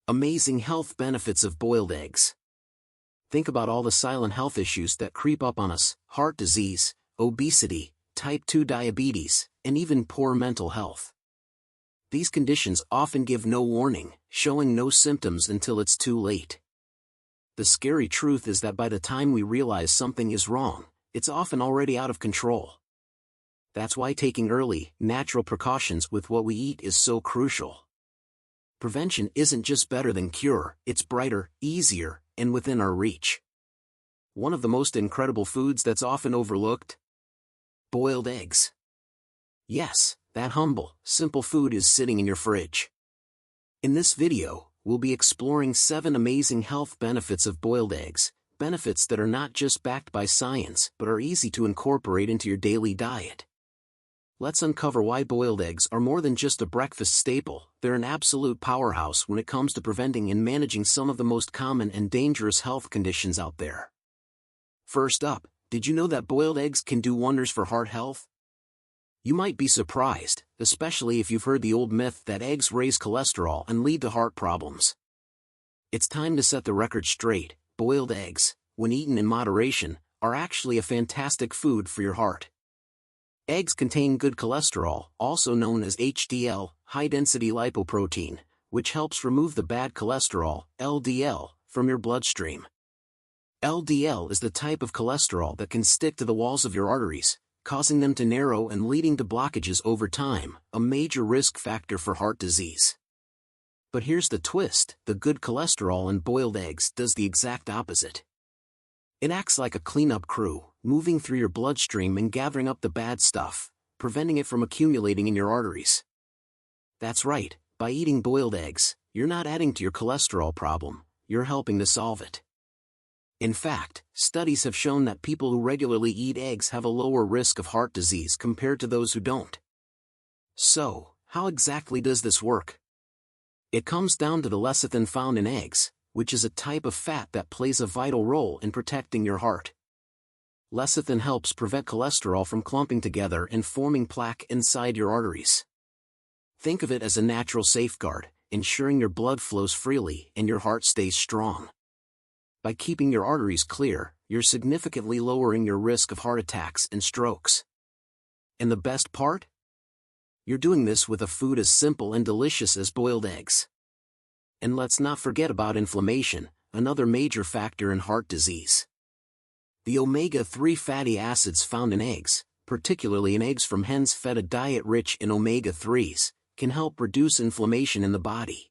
Amazing health benefits of boiled eggs. Think about all the silent health issues that creep up on us: heart disease, obesity, type 2 diabetes, and even poor mental health. These conditions often give no warning, showing no symptoms until it's too late. The scary truth is that by the time we realize something is wrong, it's often already out of control. That's why taking early, natural precautions with what we eat is so crucial. Prevention isn't just better than cure, it's brighter, easier, and within our reach. One of the most incredible foods that's often overlooked? Boiled eggs. Yes, that humble, simple food is sitting in your fridge. In this video, we'll be exploring 7 amazing health benefits of boiled eggs, benefits that are not just backed by science but are easy to incorporate into your daily diet. Let's uncover why boiled eggs are more than just a breakfast staple. They're an absolute powerhouse when it comes to preventing and managing some of the most common and dangerous health conditions out there. First up, did you know that boiled eggs can do wonders for heart health? You might be surprised, especially if you've heard the old myth that eggs raise cholesterol and lead to heart problems. It's time to set the record straight. Boiled eggs, when eaten in moderation, are actually a fantastic food for your heart. Eggs contain good cholesterol, also known as HDL, high-density lipoprotein, which helps remove the bad cholesterol, LDL, from your bloodstream. LDL is the type of cholesterol that can stick to the walls of your arteries, causing them to narrow and leading to blockages over time, a major risk factor for heart disease. But here's the twist: the good cholesterol in boiled eggs does the exact opposite. It acts like a cleanup crew, moving through your bloodstream and gathering up the bad stuff, preventing it from accumulating in your arteries. That's right, by eating boiled eggs, you're not adding to your cholesterol problem, you're helping to solve it. In fact, studies have shown that people who regularly eat eggs have a lower risk of heart disease compared to those who don't. So, how exactly does this work? It comes down to the lecithin found in eggs, which is a type of fat that plays a vital role in protecting your heart. Lecithin helps prevent cholesterol from clumping together and forming plaque inside your arteries. Think of it as a natural safeguard, ensuring your blood flows freely and your heart stays strong. By keeping your arteries clear, you're significantly lowering your risk of heart attacks and strokes. And the best part? You're doing this with a food as simple and delicious as boiled eggs. And let's not forget about inflammation, another major factor in heart disease. The omega-3 fatty acids found in eggs, particularly in eggs from hens fed a diet rich in omega-3s, can help reduce inflammation in the body.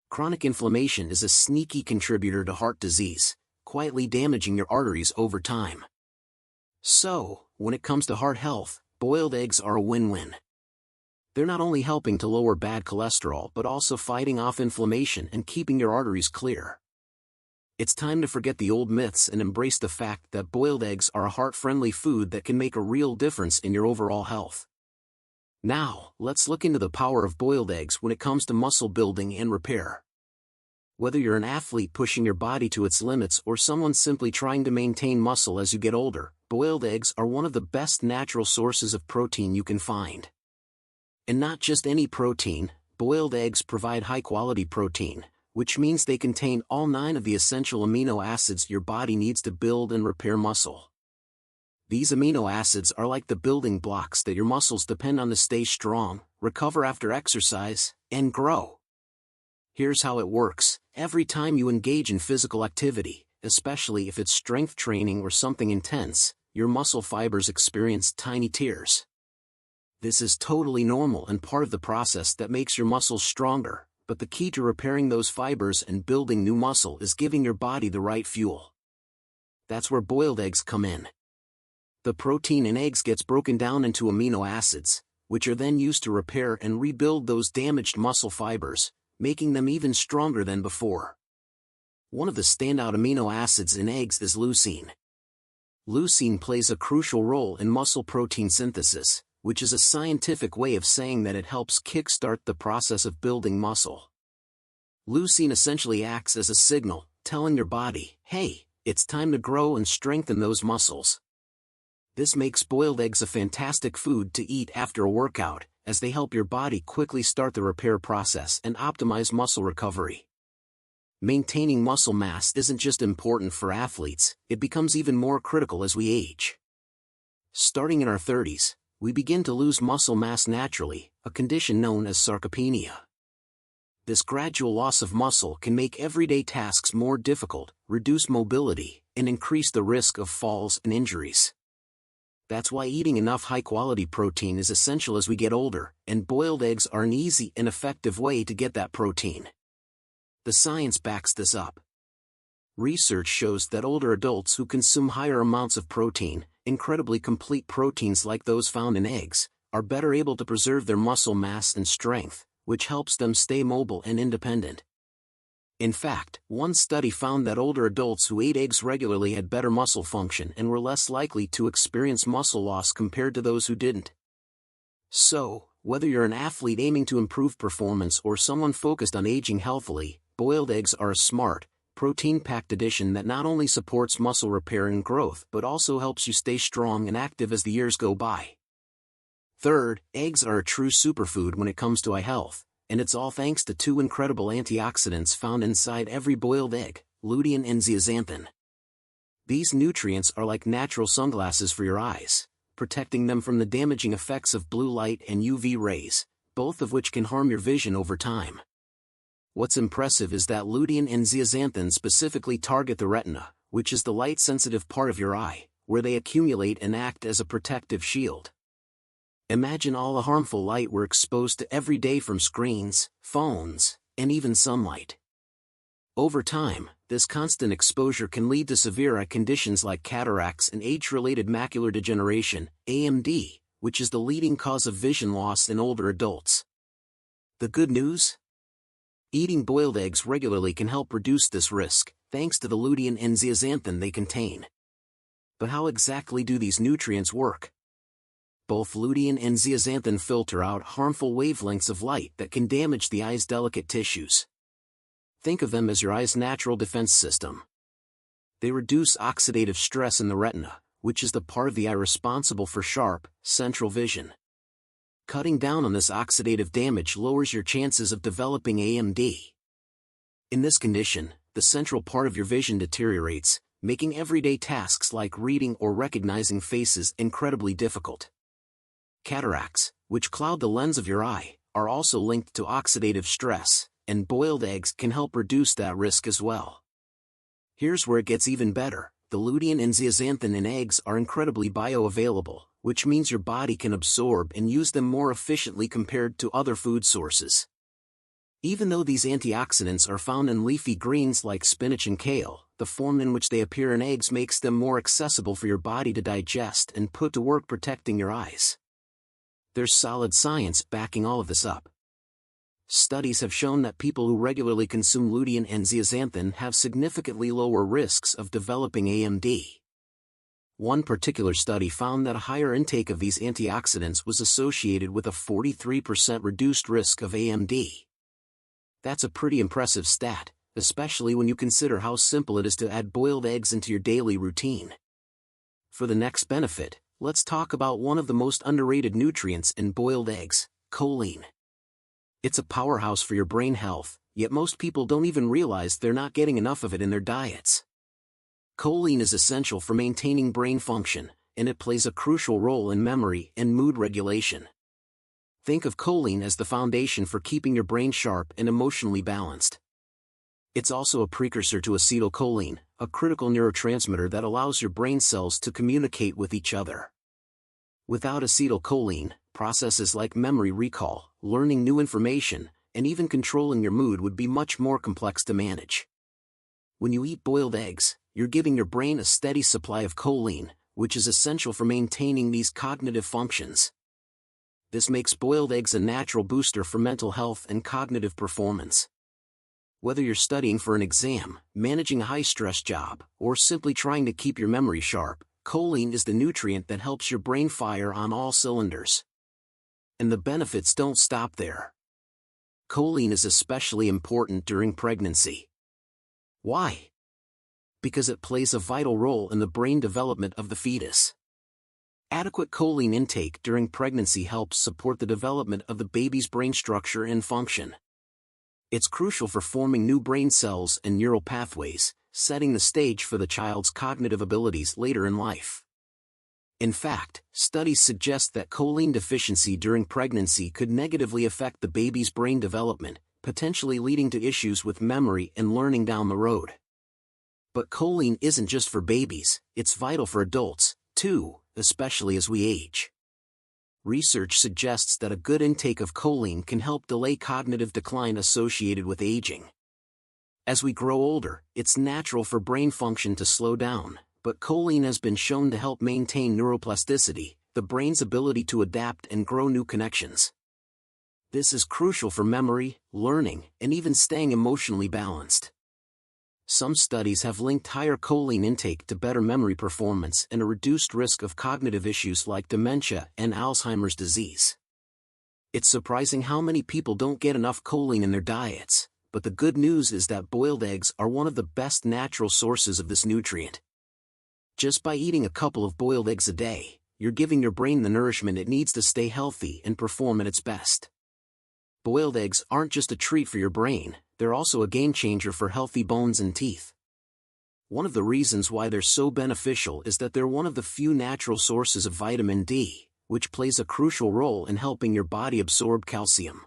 Chronic inflammation is a sneaky contributor to heart disease, quietly damaging your arteries over time. So, when it comes to heart health, boiled eggs are a win-win. They're not only helping to lower bad cholesterol but also fighting off inflammation and keeping your arteries clear. It's time to forget the old myths and embrace the fact that boiled eggs are a heart-friendly food that can make a real difference in your overall health. Now, let's look into the power of boiled eggs when it comes to muscle building and repair. Whether you're an athlete pushing your body to its limits or someone simply trying to maintain muscle as you get older, boiled eggs are one of the best natural sources of protein you can find. And not just any protein, boiled eggs provide high-quality protein, which means they contain all 9 of the essential amino acids your body needs to build and repair muscle. These amino acids are like the building blocks that your muscles depend on to stay strong, recover after exercise, and grow. Here's how it works: every time you engage in physical activity, especially if it's strength training or something intense, your muscle fibers experience tiny tears. This is totally normal and part of the process that makes your muscles stronger, but the key to repairing those fibers and building new muscle is giving your body the right fuel. That's where boiled eggs come in. The protein in eggs gets broken down into amino acids, which are then used to repair and rebuild those damaged muscle fibers, making them even stronger than before. One of the standout amino acids in eggs is leucine. Leucine plays a crucial role in muscle protein synthesis, which is a scientific way of saying that it helps kickstart the process of building muscle. Leucine essentially acts as a signal, telling your body, hey, it's time to grow and strengthen those muscles. This makes boiled eggs a fantastic food to eat after a workout, as they help your body quickly start the repair process and optimize muscle recovery. Maintaining muscle mass isn't just important for athletes, it becomes even more critical as we age. Starting in our 30s, we begin to lose muscle mass naturally, a condition known as sarcopenia. This gradual loss of muscle can make everyday tasks more difficult, reduce mobility, and increase the risk of falls and injuries. That's why eating enough high-quality protein is essential as we get older, and boiled eggs are an easy and effective way to get that protein. The science backs this up. Research shows that older adults who consume higher amounts of protein, incredibly complete proteins like those found in eggs, are better able to preserve their muscle mass and strength, which helps them stay mobile and independent. In fact, one study found that older adults who ate eggs regularly had better muscle function and were less likely to experience muscle loss compared to those who didn't. So, whether you're an athlete aiming to improve performance or someone focused on aging healthily, boiled eggs are a smart, protein-packed addition that not only supports muscle repair and growth but also helps you stay strong and active as the years go by. Third, eggs are a true superfood when it comes to eye health, and it's all thanks to two incredible antioxidants found inside every boiled egg, lutein and zeaxanthin. These nutrients are like natural sunglasses for your eyes, protecting them from the damaging effects of blue light and UV rays, both of which can harm your vision over time. What's impressive is that lutein and zeaxanthin specifically target the retina, which is the light-sensitive part of your eye, where they accumulate and act as a protective shield. Imagine all the harmful light we're exposed to every day from screens, phones, and even sunlight. Over time, this constant exposure can lead to severe eye conditions like cataracts and age-related macular degeneration, AMD, which is the leading cause of vision loss in older adults. The good news? Eating boiled eggs regularly can help reduce this risk, thanks to the lutein and zeaxanthin they contain. But how exactly do these nutrients work? Both lutein and zeaxanthin filter out harmful wavelengths of light that can damage the eye's delicate tissues. Think of them as your eye's natural defense system. They reduce oxidative stress in the retina, which is the part of the eye responsible for sharp, central vision. Cutting down on this oxidative damage lowers your chances of developing AMD. In this condition, the central part of your vision deteriorates, making everyday tasks like reading or recognizing faces incredibly difficult. Cataracts, which cloud the lens of your eye, are also linked to oxidative stress, and boiled eggs can help reduce that risk as well. Here's where it gets even better. The lutein and zeaxanthin in eggs are incredibly bioavailable, which means your body can absorb and use them more efficiently compared to other food sources. Even though these antioxidants are found in leafy greens like spinach and kale, the form in which they appear in eggs makes them more accessible for your body to digest and put to work protecting your eyes. There's solid science backing all of this up. Studies have shown that people who regularly consume lutein and zeaxanthin have significantly lower risks of developing AMD. One particular study found that a higher intake of these antioxidants was associated with a 43% reduced risk of AMD. That's a pretty impressive stat, especially when you consider how simple it is to add boiled eggs into your daily routine. For the next benefit, let's talk about one of the most underrated nutrients in boiled eggs, choline. It's a powerhouse for your brain health, yet most people don't even realize they're not getting enough of it in their diets. Choline is essential for maintaining brain function, and it plays a crucial role in memory and mood regulation. Think of choline as the foundation for keeping your brain sharp and emotionally balanced. It's also a precursor to acetylcholine, a critical neurotransmitter that allows your brain cells to communicate with each other. Without acetylcholine, processes like memory recall, learning new information, and even controlling your mood would be much more complex to manage. When you eat boiled eggs, you're giving your brain a steady supply of choline, which is essential for maintaining these cognitive functions. This makes boiled eggs a natural booster for mental health and cognitive performance. Whether you're studying for an exam, managing a high-stress job, or simply trying to keep your memory sharp, choline is the nutrient that helps your brain fire on all cylinders. And the benefits don't stop there. Choline is especially important during pregnancy. Why? Because it plays a vital role in the brain development of the fetus. Adequate choline intake during pregnancy helps support the development of the baby's brain structure and function. It's crucial for forming new brain cells and neural pathways, setting the stage for the child's cognitive abilities later in life. In fact, studies suggest that choline deficiency during pregnancy could negatively affect the baby's brain development, potentially leading to issues with memory and learning down the road. But choline isn't just for babies, it's vital for adults, too, especially as we age. Research suggests that a good intake of choline can help delay cognitive decline associated with aging. As we grow older, it's natural for brain function to slow down, but choline has been shown to help maintain neuroplasticity, the brain's ability to adapt and grow new connections. This is crucial for memory, learning, and even staying emotionally balanced. Some studies have linked higher choline intake to better memory performance and a reduced risk of cognitive issues like dementia and Alzheimer's disease. It's surprising how many people don't get enough choline in their diets, but the good news is that boiled eggs are one of the best natural sources of this nutrient. Just by eating a couple of boiled eggs a day, you're giving your brain the nourishment it needs to stay healthy and perform at its best. Boiled eggs aren't just a treat for your brain, they're also a game-changer for healthy bones and teeth. One of the reasons why they're so beneficial is that they're one of the few natural sources of vitamin D, which plays a crucial role in helping your body absorb calcium.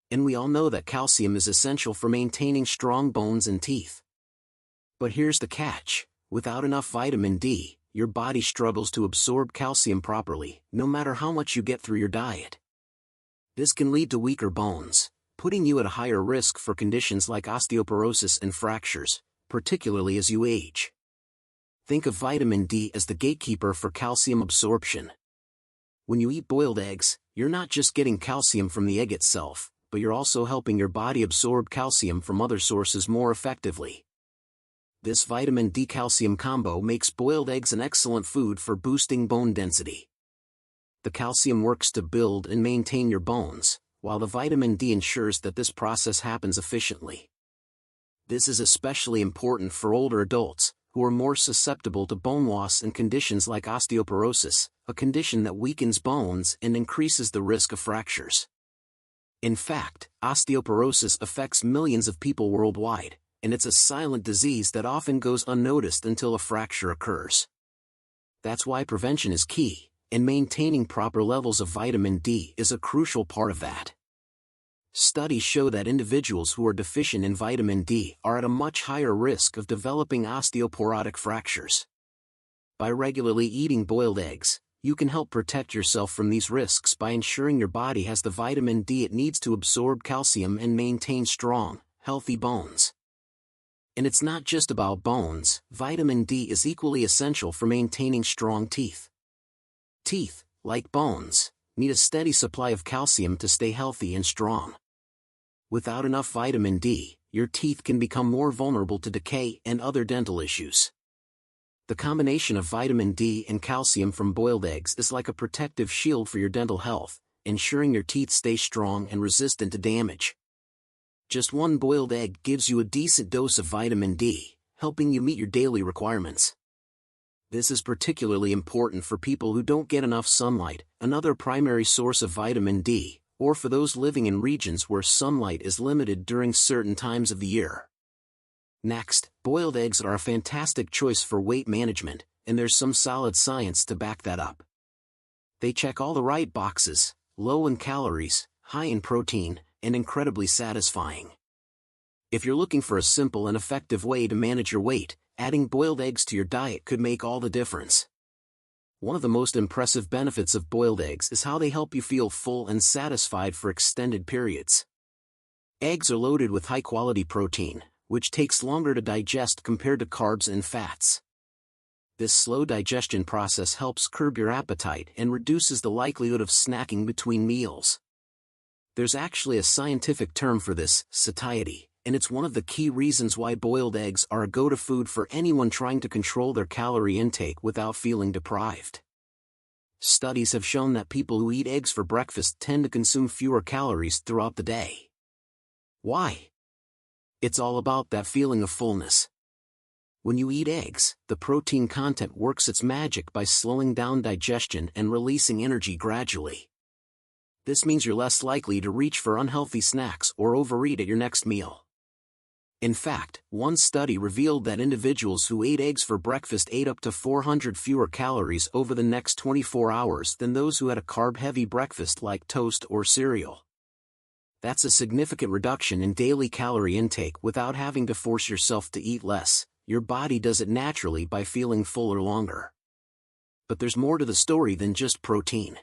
And we all know that calcium is essential for maintaining strong bones and teeth. But here's the catch: without enough vitamin D, your body struggles to absorb calcium properly, no matter how much you get through your diet. This can lead to weaker bones, putting you at a higher risk for conditions like osteoporosis and fractures, particularly as you age. Think of vitamin D as the gatekeeper for calcium absorption. When you eat boiled eggs, you're not just getting calcium from the egg itself, but you're also helping your body absorb calcium from other sources more effectively. This vitamin D calcium combo makes boiled eggs an excellent food for boosting bone density. The calcium works to build and maintain your bones, while the vitamin D ensures that this process happens efficiently. This is especially important for older adults, who are more susceptible to bone loss and conditions like osteoporosis, a condition that weakens bones and increases the risk of fractures. In fact, osteoporosis affects millions of people worldwide, and it's a silent disease that often goes unnoticed until a fracture occurs. That's why prevention is key, and maintaining proper levels of vitamin D is a crucial part of that. Studies show that individuals who are deficient in vitamin D are at a much higher risk of developing osteoporotic fractures. By regularly eating boiled eggs, you can help protect yourself from these risks by ensuring your body has the vitamin D it needs to absorb calcium and maintain strong, healthy bones. And it's not just about bones, vitamin D is equally essential for maintaining strong teeth. Teeth, like bones, need a steady supply of calcium to stay healthy and strong. Without enough vitamin D, your teeth can become more vulnerable to decay and other dental issues. The combination of vitamin D and calcium from boiled eggs is like a protective shield for your dental health, ensuring your teeth stay strong and resistant to damage. Just one boiled egg gives you a decent dose of vitamin D, helping you meet your daily requirements. This is particularly important for people who don't get enough sunlight, another primary source of vitamin D, or for those living in regions where sunlight is limited during certain times of the year. Next, boiled eggs are a fantastic choice for weight management, and there's some solid science to back that up. They check all the right boxes: low in calories, high in protein, and incredibly satisfying. If you're looking for a simple and effective way to manage your weight, adding boiled eggs to your diet could make all the difference. One of the most impressive benefits of boiled eggs is how they help you feel full and satisfied for extended periods. Eggs are loaded with high-quality protein, which takes longer to digest compared to carbs and fats. This slow digestion process helps curb your appetite and reduces the likelihood of snacking between meals. There's actually a scientific term for this, satiety, and it's one of the key reasons why boiled eggs are a go-to food for anyone trying to control their calorie intake without feeling deprived. Studies have shown that people who eat eggs for breakfast tend to consume fewer calories throughout the day. Why? It's all about that feeling of fullness. When you eat eggs, the protein content works its magic by slowing down digestion and releasing energy gradually. This means you're less likely to reach for unhealthy snacks or overeat at your next meal. In fact, one study revealed that individuals who ate eggs for breakfast ate up to 400 fewer calories over the next 24 hours than those who had a carb-heavy breakfast like toast or cereal. That's a significant reduction in daily calorie intake without having to force yourself to eat less. Your body does it naturally by feeling fuller longer. But there's more to the story than just protein.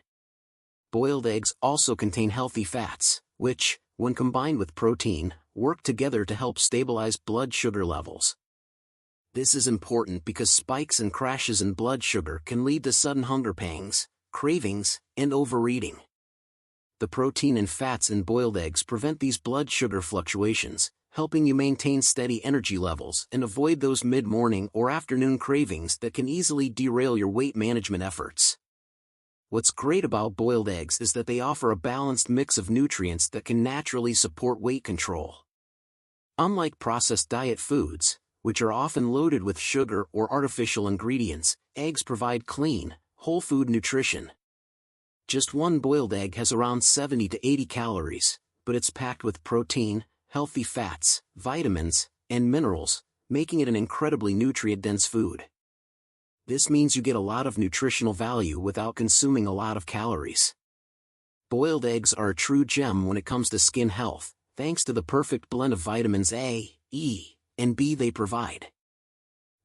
Boiled eggs also contain healthy fats, which, when combined with protein, work together to help stabilize blood sugar levels. This is important because spikes and crashes in blood sugar can lead to sudden hunger pangs, cravings, and overeating. The protein and fats in boiled eggs prevent these blood sugar fluctuations, helping you maintain steady energy levels and avoid those mid-morning or afternoon cravings that can easily derail your weight management efforts. What's great about boiled eggs is that they offer a balanced mix of nutrients that can naturally support weight control. Unlike processed diet foods, which are often loaded with sugar or artificial ingredients, eggs provide clean, whole food nutrition. Just one boiled egg has around 70 to 80 calories, but it's packed with protein, healthy fats, vitamins, and minerals, making it an incredibly nutrient-dense food. This means you get a lot of nutritional value without consuming a lot of calories. Boiled eggs are a true gem when it comes to skin health, thanks to the perfect blend of vitamins A, E, and B they provide.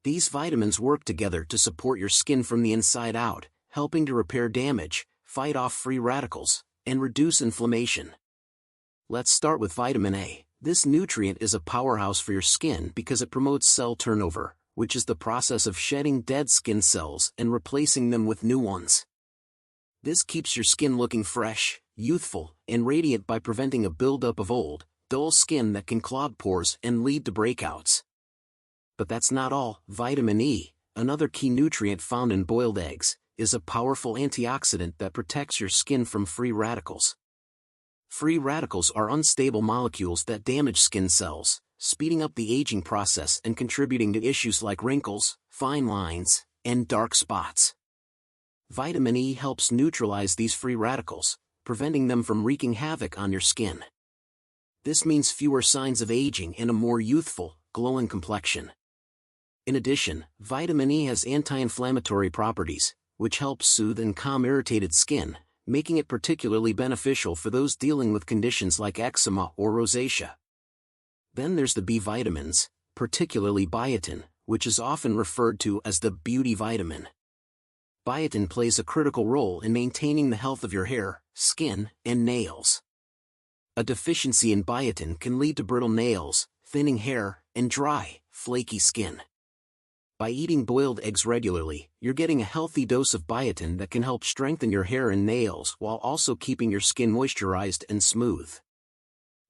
These vitamins work together to support your skin from the inside out, helping to repair damage, fight off free radicals, and reduce inflammation. Let's start with vitamin A. This nutrient is a powerhouse for your skin because it promotes cell turnover, which is the process of shedding dead skin cells and replacing them with new ones. This keeps your skin looking fresh, youthful, and radiant by preventing a buildup of old, dull skin that can clog pores and lead to breakouts. But that's not all. Vitamin E, another key nutrient found in boiled eggs, is a powerful antioxidant that protects your skin from free radicals. Free radicals are unstable molecules that damage skin cells, speeding up the aging process and contributing to issues like wrinkles, fine lines, and dark spots. Vitamin E helps neutralize these free radicals, preventing them from wreaking havoc on your skin. This means fewer signs of aging and a more youthful, glowing complexion. In addition, vitamin E has anti-inflammatory properties, which help soothe and calm irritated skin, making it particularly beneficial for those dealing with conditions like eczema or rosacea. Then there's the B vitamins, particularly biotin, which is often referred to as the beauty vitamin. Biotin plays a critical role in maintaining the health of your hair, skin, and nails. A deficiency in biotin can lead to brittle nails, thinning hair, and dry, flaky skin. By eating boiled eggs regularly, you're getting a healthy dose of biotin that can help strengthen your hair and nails while also keeping your skin moisturized and smooth.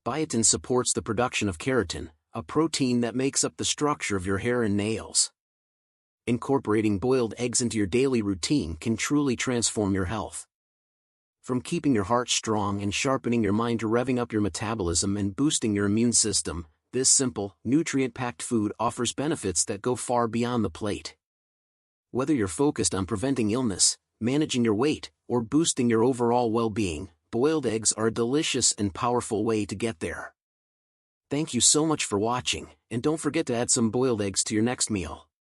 Biotin supports the production of keratin, a protein that makes up the structure of your hair and nails. Incorporating boiled eggs into your daily routine can truly transform your health. From keeping your heart strong and sharpening your mind to revving up your metabolism and boosting your immune system, this simple, nutrient-packed food offers benefits that go far beyond the plate. Whether you're focused on preventing illness, managing your weight, or boosting your overall well-being, boiled eggs are a delicious and powerful way to get there. Thank you so much for watching, and don't forget to add some boiled eggs to your next meal.